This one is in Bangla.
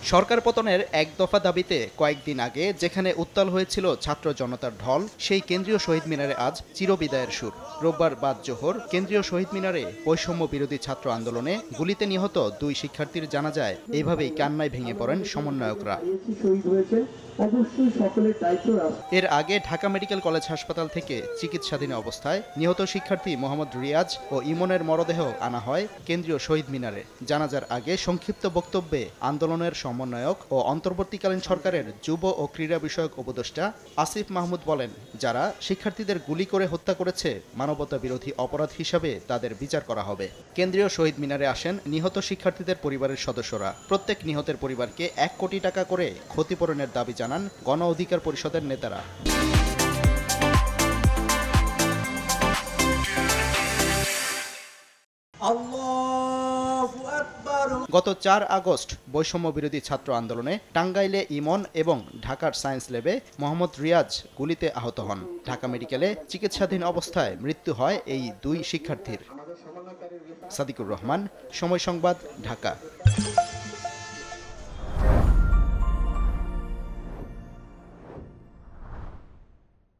সরকার পতনের এক দফা দাবিতে কয়েকদিন আগে যেখানে উত্তাল হয়েছিল ছাত্র জনতার ঢল, সেই কেন্দ্রীয় শহীদ মিনারে আজ চিরবিদায়ের সুর। রোববার বাদ জোহর কেন্দ্রীয় শহীদ মিনারে বৈষম্য বিরোধী ছাত্র আন্দোলনে গুলিতে নিহত দুই শিক্ষার্থীর জানাজায় এইভাবেই কান্নায় ভেঙে পড়েন সমন্বয়করা। এর আগে ঢাকা মেডিকেল কলেজ হাসপাতাল থেকে চিকিৎসাধীন অবস্থায় নিহত শিক্ষার্থী মোহাম্মদ রিয়াজ ও ইমনের মরদেহ আনা হয় কেন্দ্রীয় শহীদ মিনারে। জানাজার আগে সংক্ষিপ্ত বক্তব্যে আন্দোলনের সমন্বয়ক ও অন্তর্বর্তীকালীন সরকারের যুব ও ক্রীড়া বিষয়ক উপদেষ্টা আসিফ মাহমুদ বলেন, যারা শিক্ষার্থীদের গুলি করে হত্যা করেছে মানবতা বিরোধী অপরাধ হিসাবে তাদের বিচার করা হবে। কেন্দ্রীয় শহীদ মিনারে আসেন নিহত শিক্ষার্থীদের পরিবারের সদস্যরা। প্রত্যেক নিহতের পরিবারকে ১ কোটি টাকা করে ক্ষতিপূরণের দাবি জানান গণ অধিকার পরিষদের নেতারা। গত ৪ আগস্ট বৈষম্য বিরোধী ছাত্র আন্দোলনে টাঙ্গাইলে ইমন এবং ঢাকার সায়েন্স ল্যাবে মোহাম্মদ রিয়াজ গুলিতে আহত হন। ঢাকা মেডিকেলে চিকিৎসাধীন অবস্থায় মৃত্যু হয় এই দুই শিক্ষার্থীর। সাদিকুর রহমান, সময় সংবাদ, ঢাকা।